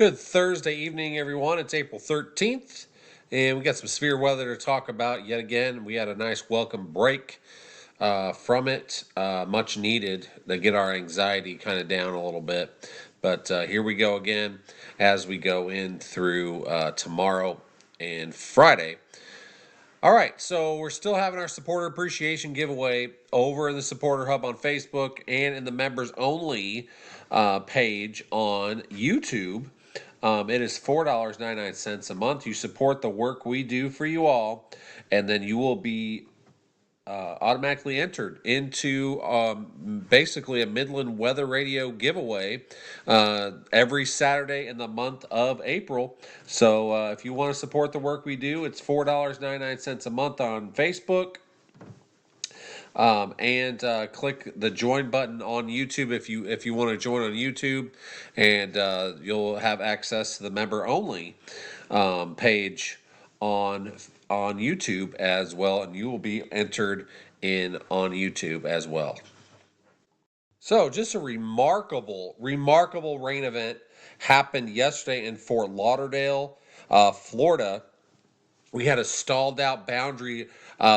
Good Thursday evening, everyone. It's April 13th, and we got some severe weather to talk about yet again. We had a nice welcome break from it, much needed to get our anxiety kind of down a little bit. But here we go again as we go in through tomorrow and Friday. All right, so we're still having our supporter appreciation giveaway over in the supporter hub on Facebook and in the members only page on YouTube. It is $4.99 a month. You support the work we do for you all, and then you will be automatically entered into basically a Midland Weather Radio giveaway every Saturday in the month of April. So if you want to support the work we do, it's $4.99 a month on Facebook. And click the join button on YouTube if you want to join on YouTube, and you'll have access to the member only page on YouTube as well, and you will be entered in on YouTube as well. So, just a remarkable rain event happened yesterday in Fort Lauderdale, Florida. We had a stalled out boundary,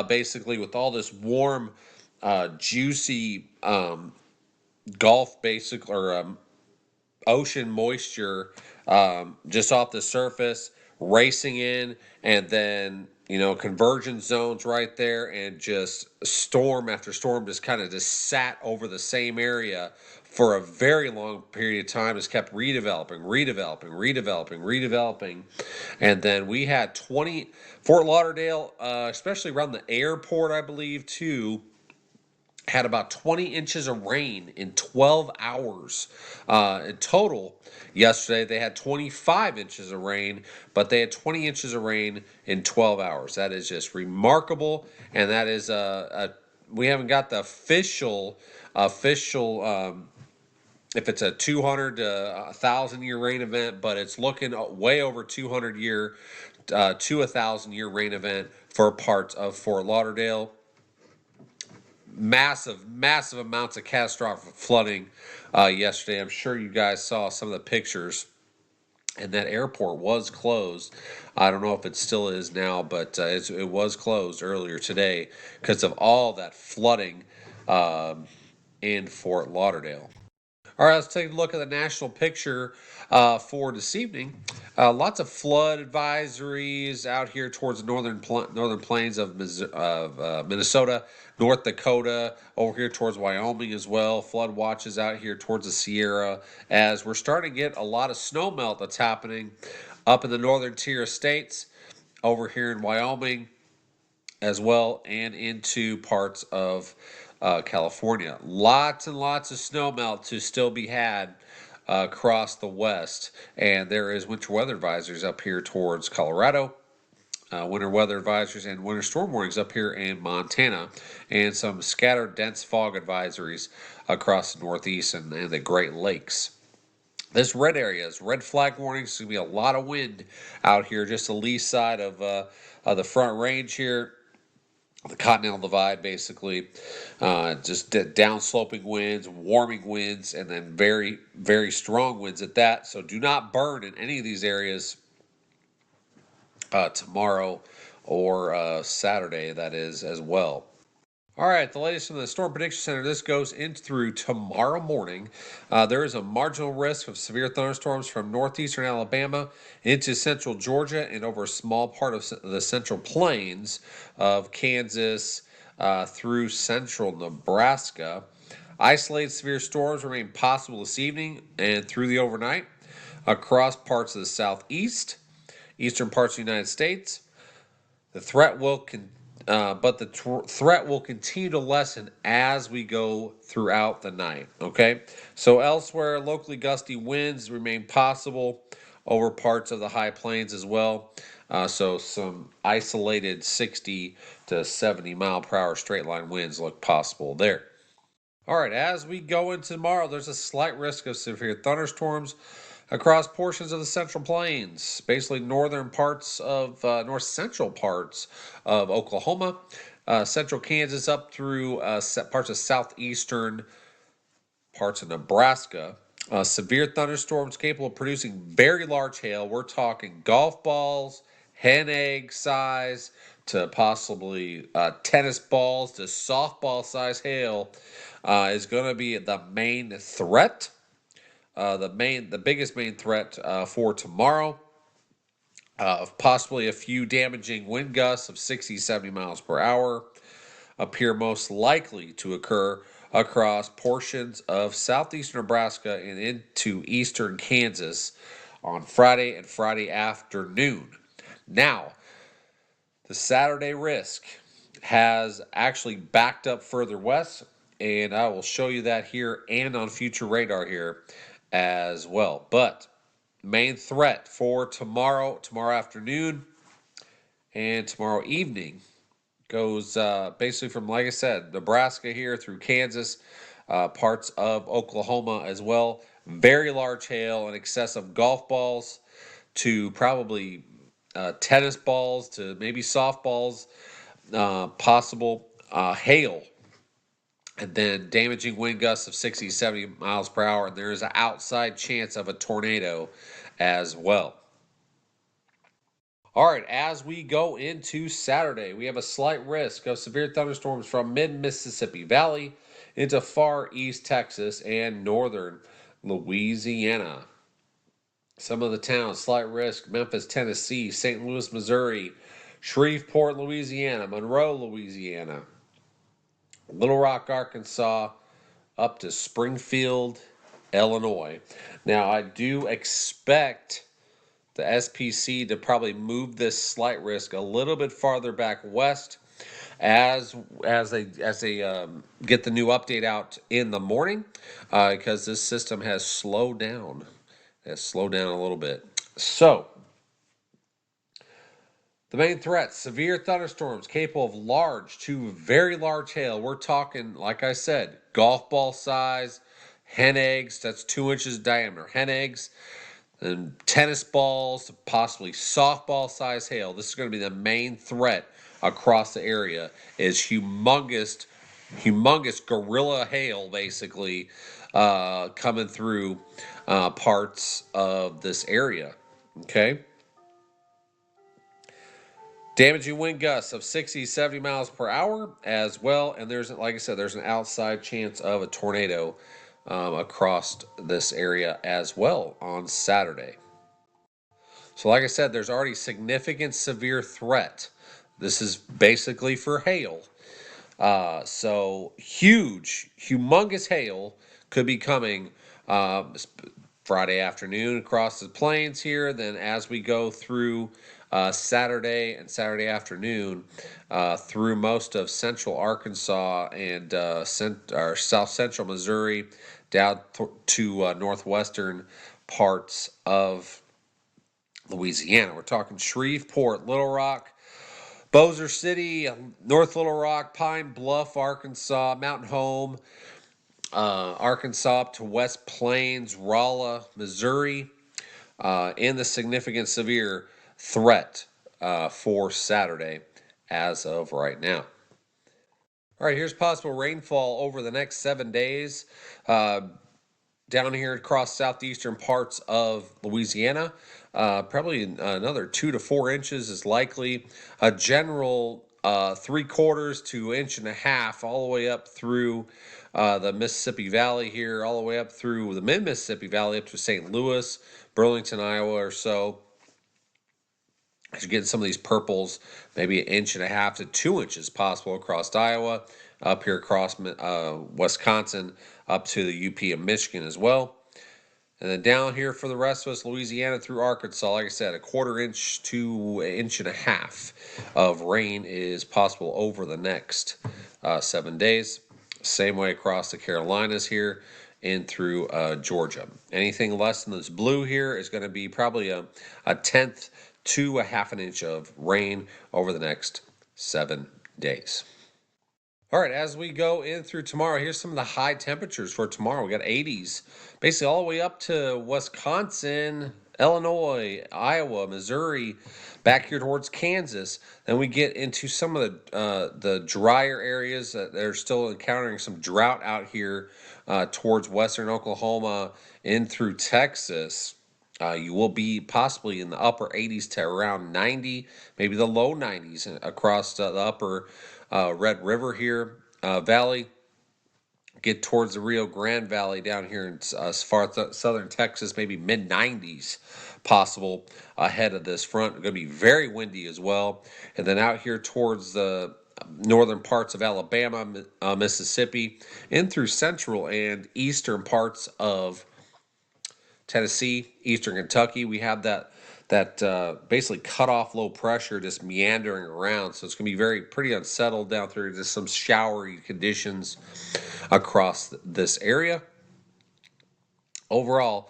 basically with all this warm, juicy Gulf basic or ocean moisture just off the surface, racing in, and then convergence zones right there, and just storm after storm just kind of just sat over the same area for a very long period of time. Just kept redeveloping, and then we had Fort Lauderdale, especially around the airport, I believe too, had about 20 inches of rain in 12 hours. In total, yesterday they had 25 inches of rain, but they had 20 inches of rain in 12 hours. That is just remarkable, and that is we haven't got the official if it's a 200 to 1,000 year rain event, but it's looking way over 200 year to 1,000 year rain event for parts of Fort Lauderdale. Massive amounts of catastrophic flooding yesterday. I'm sure you guys saw some of the pictures, and that airport was closed. I don't know if it still is now, but it was closed earlier today because of all that flooding in Fort Lauderdale. All right, let's take a look at the national picture for this evening. Lots of flood advisories out here towards the northern plains of Minnesota, North Dakota, over here towards Wyoming as well. Flood watches out here towards the Sierra, as we're starting to get a lot of snow melt that's happening up in the northern tier of states, over here in Wyoming as well, and into parts of California. Lots and lots of snow melt to still be had across the west, and there is winter weather advisories up here towards Colorado. Winter weather advisories and winter storm warnings up here in Montana, and some scattered dense fog advisories across the Northeast and the Great Lakes. This red area is red flag warnings. There's going to be a lot of wind out here, just the lee side of the Front Range here, the Continental Divide, basically. Just downsloping winds, warming winds, and then very, very strong winds at that. So do not burn in any of these areas tomorrow or Saturday, that is, as well. All right, the latest from the Storm Prediction Center. This goes in through tomorrow morning. There is a marginal risk of severe thunderstorms from northeastern Alabama into central Georgia and over a small part of the central plains of Kansas through central Nebraska. Isolated severe storms remain possible this evening and through the overnight across parts of the southeast, eastern parts of the United States. The threat will threat will continue to lessen as we go throughout the night. Okay, so elsewhere, locally gusty winds remain possible over parts of the high plains as well. So some isolated 60 to 70 mile per hour straight line winds look possible there. All right, as we go into tomorrow, there's a slight risk of severe thunderstorms across portions of the Central Plains, basically northern parts of north central parts of Oklahoma, central Kansas up through parts of southeastern parts of Nebraska. Severe thunderstorms capable of producing very large hail. We're talking golf balls, hen egg size, to possibly tennis balls to softball size hail is going to be the main threat. The biggest main threat for tomorrow. Possibly a few damaging wind gusts of 60, 70 miles per hour appear most likely to occur across portions of southeastern Nebraska and into eastern Kansas on Friday and Friday afternoon. Now, the Saturday risk has actually backed up further west, and I will show you that here and on future radar here as well. But main threat for tomorrow afternoon, and tomorrow evening goes basically from, like I said, Nebraska here through Kansas, parts of Oklahoma as well. Very large hail in excess of golf balls to probably tennis balls to maybe softballs, possible hail, and then damaging wind gusts of 60, 70 miles per hour. And there is an outside chance of a tornado as well. All right, as we go into Saturday, we have a slight risk of severe thunderstorms from mid-Mississippi Valley into far east Texas and northern Louisiana. Some of the towns, slight risk: Memphis, Tennessee; St. Louis, Missouri; Shreveport, Louisiana; Monroe, Louisiana; Little Rock, Arkansas, up to Springfield, Illinois. Now, I do expect the SPC to probably move this slight risk a little bit farther back west as they get the new update out in the morning, because this system has slowed down. It has slowed down a little bit. So the main threats: severe thunderstorms capable of large to very large hail. We're talking, like I said, golf ball size, hen eggs, that's 2 inches diameter, hen eggs, and tennis balls, possibly softball size hail. This is going to be the main threat across the area, is humongous gorilla hail, basically, coming through parts of this area. Okay. Damaging wind gusts of 60, 70 miles per hour as well. And there's, like I said, there's an outside chance of a tornado across this area as well on Saturday. So, like I said, there's already significant severe threat. This is basically for hail. So, humongous hail could be coming Friday afternoon across the plains here. Then, as we go through Saturday and Saturday afternoon through most of central Arkansas and south central Missouri, down to northwestern parts of Louisiana. We're talking Shreveport, Little Rock, Bossier City, North Little Rock, Pine Bluff, Arkansas, Mountain Home, Arkansas, up to West Plains, Rolla, Missouri, in the significant severe threat for Saturday as of right now. All right, here's possible rainfall over the next 7 days. Down here across southeastern parts of Louisiana, probably another 2 to 4 inches is likely. A general 3/4 to 1.5 inches all the way up through the Mississippi Valley here, all the way up through the mid-Mississippi Valley up to St. Louis, Burlington, Iowa or so. As you're getting some of these purples, maybe 1.5 to 2 inches possible across Iowa, up here across Wisconsin, up to the UP of Michigan as well. And then down here for the rest of us, Louisiana through Arkansas, like I said, 1/4 inch to 1.5 inches of rain is possible over the next 7 days. Same way across the Carolinas here in through Georgia. Anything less than this blue here is going to be probably a 1/10 to 1/2 inch of rain over the next 7 days. All right, as we go in through tomorrow, here's some of the high temperatures for tomorrow. We got 80s, basically all the way up to Wisconsin, Illinois, Iowa, Missouri, back here towards Kansas. Then we get into some of the drier areas that they're still encountering some drought out here towards western Oklahoma in through Texas. You will be possibly in the upper 80s to around 90, maybe the low 90s across the upper Red River here valley. Get towards the Rio Grande Valley down here in as far as southern Texas, maybe mid 90s possible ahead of this front. Going to be very windy as well. And then out here towards the northern parts of Alabama, Mississippi, in through central and eastern parts of Tennessee, eastern Kentucky, we have that basically cut off low pressure just meandering around. So it's going to be pretty unsettled down through just some showery conditions across this area. Overall,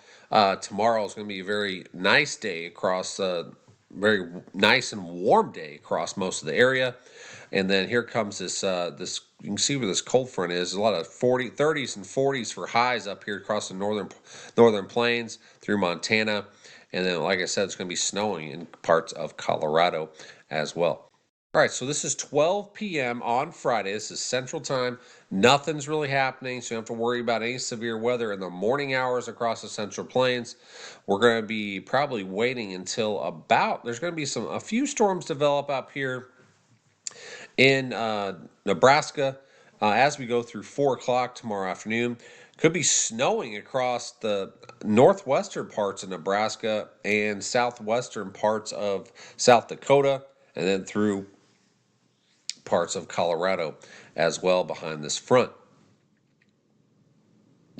tomorrow is going to be a very nice day across, very nice and warm day across most of the area. And then here comes this you can see where this cold front is. There's a lot of 30s and 40s for highs up here across the northern plains through Montana. And then, like I said, it's going to be snowing in parts of Colorado as well. All right, so this is 12 p.m. on Friday. This is Central Time. Nothing's really happening, so you don't have to worry about any severe weather in the morning hours across the Central Plains. We're going to be probably waiting until there's going to be a few storms develop up here in Nebraska as we go through 4 o'clock tomorrow afternoon. Could be snowing across the northwestern parts of Nebraska and southwestern parts of South Dakota, and then through parts of Colorado as well behind this front.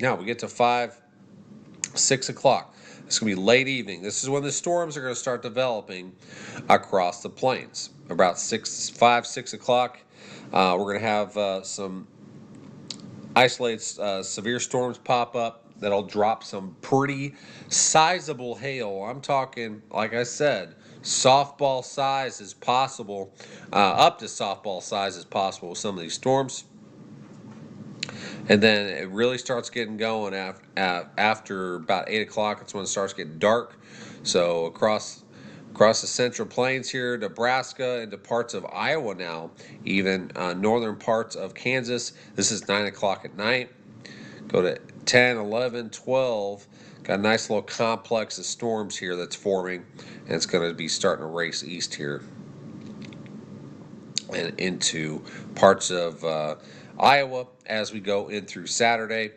Now we get to 6 o'clock. It's going to be late evening. This is when the storms are going to start developing across the plains. About 6 o'clock, we're going to have some isolated severe storms pop up that'll drop some pretty sizable hail. I'm talking, like I said, softball size is possible, up to softball size is possible with some of these storms. And then it really starts getting going after about 8 o'clock. It's when it starts getting dark. So across the Central Plains here, Nebraska, into parts of Iowa now, even northern parts of Kansas. This is 9 o'clock at night. Go to 10, 11, 12. Got a nice little complex of storms here that's forming, and it's going to be starting to race east here and into parts of Iowa as we go in through Saturday.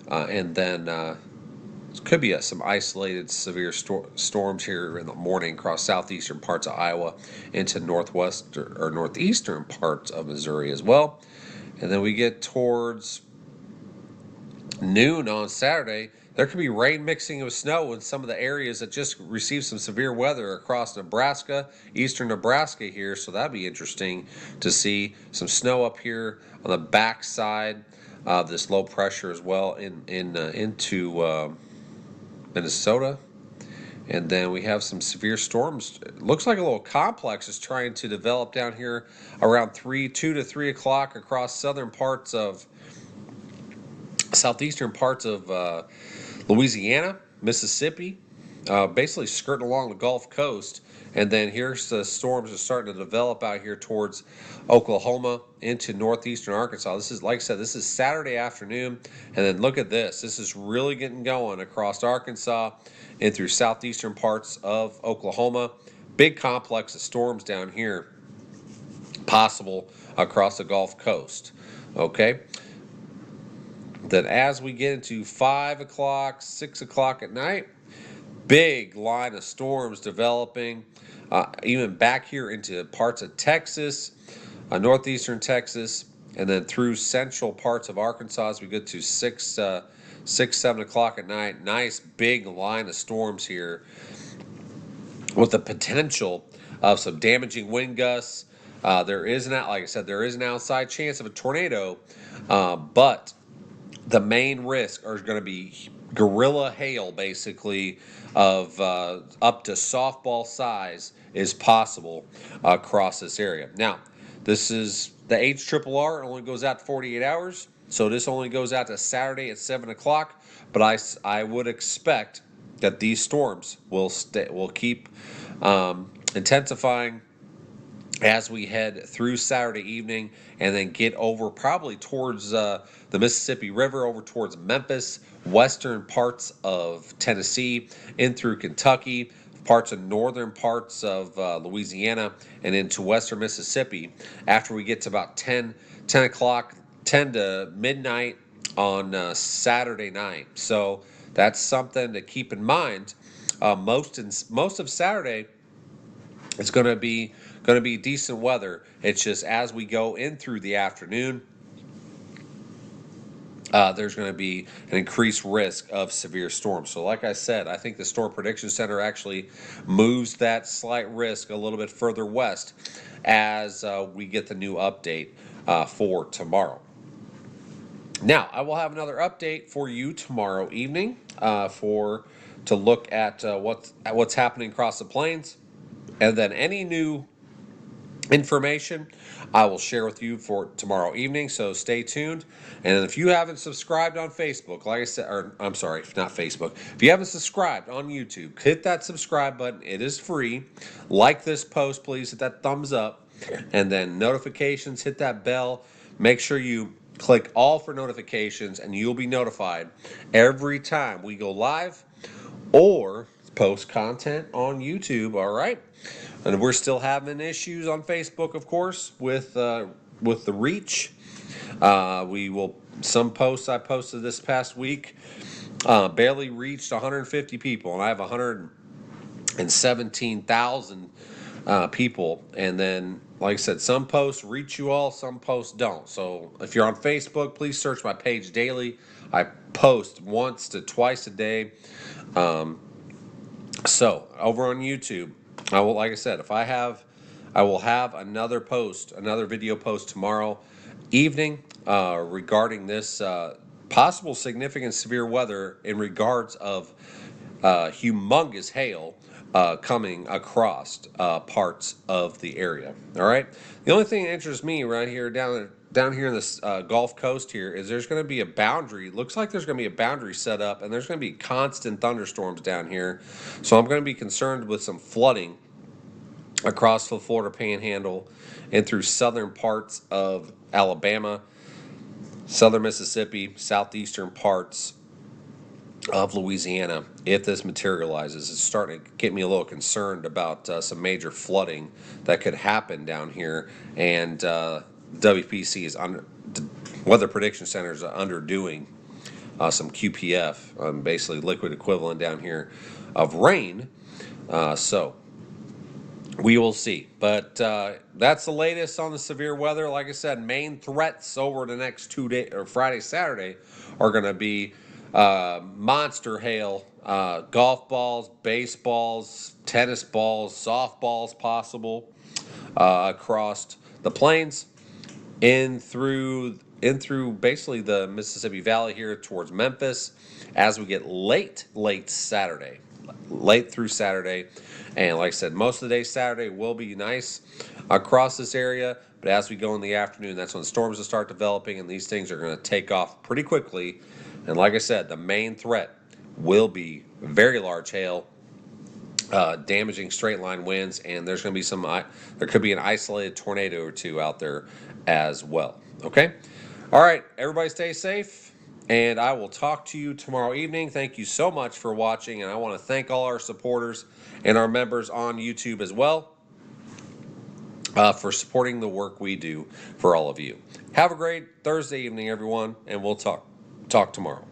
And then could be some isolated severe storms here in the morning across southeastern parts of Iowa into northeastern parts of Missouri as well. And then we get towards noon on Saturday. There could be rain mixing with snow in some of the areas that just received some severe weather across Nebraska, eastern Nebraska here. So that'd be interesting to see some snow up here on the backside of this low pressure as well into Minnesota. And then we have some severe storms. It looks like a little complex is trying to develop down here around 2 to 3 o'clock across southeastern parts of Louisiana, Mississippi, basically skirting along the Gulf Coast. And then here's the storms are starting to develop out here towards Oklahoma into northeastern Arkansas. This is, like I said, this is Saturday afternoon. And then look at this. This is really getting going across Arkansas and through southeastern parts of Oklahoma. Big complex of storms down here possible across the Gulf Coast. Okay. Then as we get into 5 o'clock, 6 o'clock at night, big line of storms developing, even back here into parts of Texas, northeastern Texas, and then through central parts of Arkansas as we get to 7 o'clock at night. Nice big line of storms here with the potential of some damaging wind gusts. There is like I said, there is an outside chance of a tornado, but the main risk are going to be gorilla hail, basically, of up to softball size is possible across this area. Now, this is the HRRR. It only goes out to 48 hours, so this only goes out to Saturday at 7 o'clock. But I would expect that these storms will keep intensifying as we head through Saturday evening and then get over probably towards the Mississippi River, over towards Memphis, western parts of Tennessee, in through Kentucky, parts of northern parts of Louisiana, and into western Mississippi after we get to about 10 o'clock, 10 to midnight on Saturday night. So that's something to keep in mind. Most of Saturday, it's going to be decent weather. It's just as we go in through the afternoon, there's going to be an increased risk of severe storms. So, like I said, I think the Storm Prediction Center actually moves that slight risk a little bit further west as we get the new update for tomorrow. Now, I will have another update for you tomorrow evening to look at what's happening across the plains, and then any new information I will share with you for tomorrow evening, so stay tuned. And if you haven't subscribed on Facebook, like I said, or I'm sorry, not Facebook, if you haven't subscribed on YouTube, hit that subscribe button. It is free. Like this post, please hit that thumbs up, and then notifications, hit that bell. Make sure you click all for notifications, and you'll be notified every time we go live or post content on YouTube. All right. And we're still having issues on Facebook, of course, with the reach. Some posts I posted this past week barely reached 150 people, and I have 117,000 people. And then, like I said, some posts reach you all, some posts don't. So if you're on Facebook, please search my page daily. I post once to twice a day. So over on YouTube, like I said, I will have another video post tomorrow evening regarding this possible significant severe weather in regards of humongous hail coming across parts of the area. All right. The only thing that interests me right here down here in this Gulf Coast here is there's going to be a boundary. Looks like there's going to be a boundary set up, and there's going to be constant thunderstorms down here. So I'm going to be concerned with some flooding across the Florida Panhandle and through southern parts of Alabama, southern Mississippi, southeastern parts of Louisiana. If this materializes, it's starting to get me a little concerned about some major flooding that could happen down here, and WPC is the Weather Prediction Center is underdoing some QPF, basically liquid equivalent down here of rain. So we will see. But that's the latest on the severe weather. Like I said, main threats over the next 2 days, or Friday, Saturday, are going to be monster hail, golf balls, baseballs, tennis balls, softballs possible across the plains in through basically the Mississippi Valley here towards Memphis as we get late through Saturday. And like I said, most of the day Saturday will be nice across this area, but as we go in the afternoon, that's when storms will start developing, and these things are going to take off pretty quickly. And like I said, the main threat will be very large hail, damaging straight line winds, and there's going to be there could be an isolated tornado or two out there as well. Okay? All right, everybody stay safe, and I will talk to you tomorrow evening. Thank you so much for watching, and I want to thank all our supporters and our members on YouTube as well for supporting the work we do for all of you. Have a great Thursday evening, everyone, and we'll talk tomorrow.